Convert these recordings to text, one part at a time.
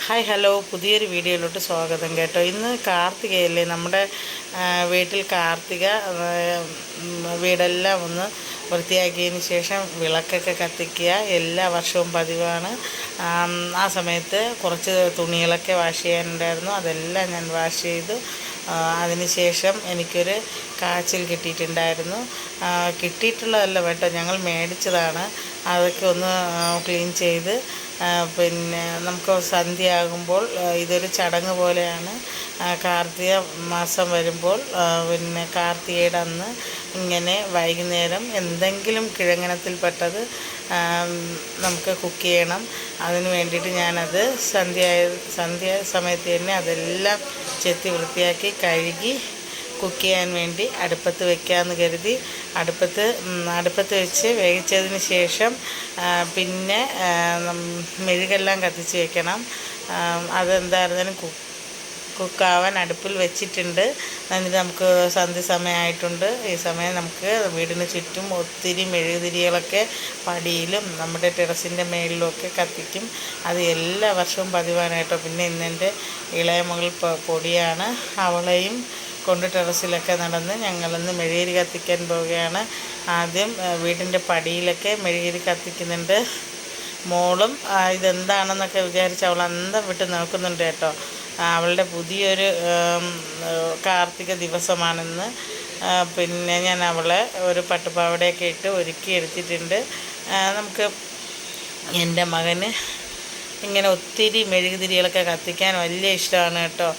Hi hello പുതിയൊരു വീഡിയോയിലോട്ട് സ്വാഗതം കേട്ടോ. ഇന്ന് കാർത്തികയല്ലേ, നമ്മുടെ വീട്ടിൽ കാർത്തിക വീടെല്ലാം ഒന്ന് വൃത്തിയാക്കിയതിന് ശേഷം വിളക്കൊക്കെ കത്തിക്കുക എല്ലാ വർഷവും പതിവാണ്. ആ സമയത്ത് കുറച്ച് തുണികളൊക്കെ വാഷ് ചെയ്യാനുണ്ടായിരുന്നു, അതെല്ലാം ഞാൻ വാഷ് ചെയ്തു. അതിനുശേഷം എനിക്കൊരു കാച്ചിൽ കിട്ടിയിട്ടുണ്ടായിരുന്നു. കിട്ടിയിട്ടുള്ളതല്ല കേട്ടോ, ഞങ്ങൾ മേടിച്ചതാണ്. അതൊക്കെ ഒന്ന് ക്ലീൻ ചെയ്ത് പിന്നെ നമുക്ക് സന്ധ്യയാകുമ്പോൾ ഇതൊരു ചടങ്ങ് പോലെയാണ്. കാർത്തിക മാസം വരുമ്പോൾ പിന്നെ കാർത്തികയുടെ അന്ന് ഇങ്ങനെ വൈകുന്നേരം എന്തെങ്കിലും കിഴങ്ങനത്തിൽപ്പെട്ടത് നമുക്ക് കുക്ക് ചെയ്യണം. അതിന് വേണ്ടിയിട്ട് ഞാനത് സന്ധ്യ സമയത്ത് തന്നെ അതെല്ലാം ചെത്തി വൃത്തിയാക്കി കഴുകി കുക്ക് ചെയ്യാൻ വേണ്ടി അടുപ്പത്ത് വയ്ക്കാമെന്ന് കരുതി അടുപ്പത്ത് വെച്ച് വേവിച്ചതിന് ശേഷം പിന്നെ മെഴുകെല്ലാം കത്തിച്ച് വെക്കണം. അതെന്തായിരുന്നാലും കുക്കാവാൻ അടുപ്പിൽ വെച്ചിട്ടുണ്ട്. എന്നിട്ട് നമുക്ക് സന്ധ്യ സമയമായിട്ടുണ്ട്. ഈ സമയം നമുക്ക് വീടിന് ചുറ്റും ഒത്തിരി മെഴുകുതിരികളൊക്കെ പടിയിലും നമ്മുടെ ടെറസിൻ്റെ മേളിലുമൊക്കെ കത്തിക്കും. അത് എല്ലാ വർഷവും പതിവാനായിട്ടോ. പിന്നെ ഇന്നെൻ്റെ ഇളയ മകൾ പൊടിയാണ്, അവളെയും കൊണ്ട് ടെറസിലൊക്കെ നടന്ന് ഞങ്ങളിന്ന് മെഴുകുതിരി കത്തിക്കാൻ പോവുകയാണ്. ആദ്യം വീടിൻ്റെ പടിയിലൊക്കെ മെഴുകുതിരി കത്തിക്കുന്നുണ്ട്. മോളും ഇതെന്താണെന്നൊക്കെ വിചാരിച്ച് അവൾ അന്തം വിട്ട് നോക്കുന്നുണ്ട് കേട്ടോ. അവളുടെ പുതിയൊരു കാർത്തിക ദിവസമാണെന്ന്. പിന്നെ ഞാൻ അവളെ ഒരു പട്ടുപാവാടയൊക്കെ ഇട്ട് ഒരുക്കി എടുത്തിട്ടുണ്ട്. നമുക്ക് എൻ്റെ മകന് ഇങ്ങനെ ഒത്തിരി മെഴുകുതിരികളൊക്കെ കത്തിക്കാൻ വലിയ ഇഷ്ടമാണ് കേട്ടോ.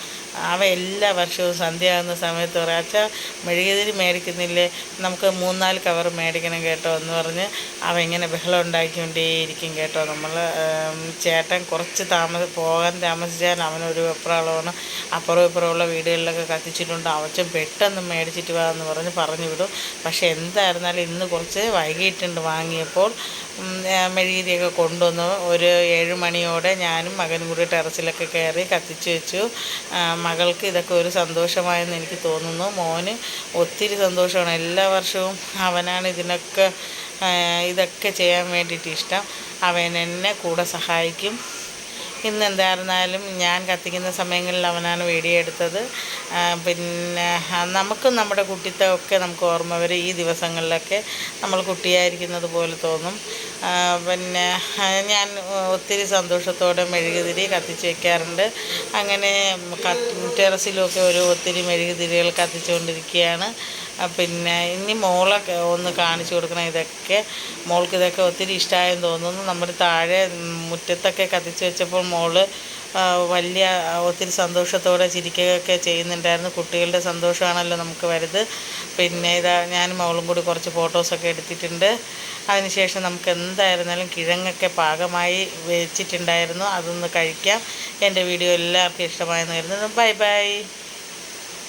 അവ എല്ലാ വർഷവും സന്ധ്യയാകുന്ന സമയത്ത് പറയും, അച്ഛാ മെഴുകുതിരി മേടിക്കുന്നില്ലേ, നമുക്ക് 3-4 കവർ മേടിക്കണം കേട്ടോ എന്ന് പറഞ്ഞ് അവ ഇങ്ങനെ ബഹളം ഉണ്ടാക്കിക്കൊണ്ടേയിരിക്കും കേട്ടോ. നമ്മൾ ചേട്ടൻ കുറച്ച് പോകാൻ താമസിച്ചാൽ അവനൊരു വെപ്രാളമാണ്. അപ്പുറം ഇപ്പുറമുള്ള വീടുകളിലൊക്കെ കത്തിച്ചിട്ടുണ്ട്, അവച്ചൻ പെട്ടെന്ന് മേടിച്ചിട്ട് വാ എന്ന് പറഞ്ഞു വിടും. പക്ഷേ എന്തായിരുന്നാലും ഇന്ന് കുറച്ച് വൈകിട്ടുണ്ട് വാങ്ങിയപ്പോൾ. മെഴുകുതിരിയൊക്കെ കൊണ്ടുവന്ന് ഒരു 7 മണിയോടെ ഞാനും മകനും കൂടി ടെറസിലൊക്കെ കയറി കത്തിച്ച് വെച്ചു. മകൾക്ക് ഇതൊക്കെ ഒരു സന്തോഷമായെന്ന് എനിക്ക് തോന്നുന്നു. മോന് ഒത്തിരി സന്തോഷമാണ്. എല്ലാ വർഷവും അവനാണ് ഇതൊക്കെ ചെയ്യാൻ വേണ്ടിയിട്ട് ഇഷ്ടം. അവൻ എന്നെ കൂടെ സഹായിക്കും. ഇന്ന് എന്തായിരുന്നാലും ഞാൻ കത്തിക്കുന്ന സമയങ്ങളിൽ അവനാണ് വീഡിയോ എടുത്തത്. പിന്നെ നമുക്കും നമ്മുടെ കുട്ടിത്വമൊക്കെ നമുക്ക് ഓർമ്മ വരും. ഈ ദിവസങ്ങളിലൊക്കെ നമ്മൾ കുട്ടിയായിരിക്കുന്നത് പോലെ തോന്നും. പിന്നെ ഞാൻ ഒത്തിരി സന്തോഷത്തോടെ മെഴുകുതിരി കത്തിച്ച് വയ്ക്കാറുണ്ട്. അങ്ങനെ ടെറസിലുമൊക്കെ ഒത്തിരി മെഴുകുതിരികൾ കത്തിച്ചുകൊണ്ടിരിക്കുകയാണ്. പിന്നെ ഇനി മോളൊക്കെ ഒന്ന് കാണിച്ചു കൊടുക്കണം. മോൾക്ക് ഇതൊക്കെ ഒത്തിരി ഇഷ്ടമായെന്ന് തോന്നുന്നു. നമ്മുടെ താഴെ മുറ്റത്തൊക്കെ കത്തിച്ച് വെച്ചപ്പോൾ മോള് ഒത്തിരി സന്തോഷത്തോടെ ചിരിക്കുകയൊക്കെ ചെയ്യുന്നുണ്ടായിരുന്നു. കുട്ടികളുടെ സന്തോഷമാണല്ലോ നമുക്ക് വലുത്. പിന്നെ ഞാനും അവളും കൂടി കുറച്ച് ഫോട്ടോസൊക്കെ എടുത്തിട്ടുണ്ട്. അതിനുശേഷം നമുക്ക് എന്തായിരുന്നാലും കിഴങ്ങൊക്കെ പാകമായി വെച്ചിട്ടുണ്ടായിരുന്നു, അതൊന്ന് കഴിക്കാം. എൻ്റെ വീഡിയോ എല്ലാവർക്കും ഇഷ്ടമായെന്ന് കരുതുന്നു. Bye bye.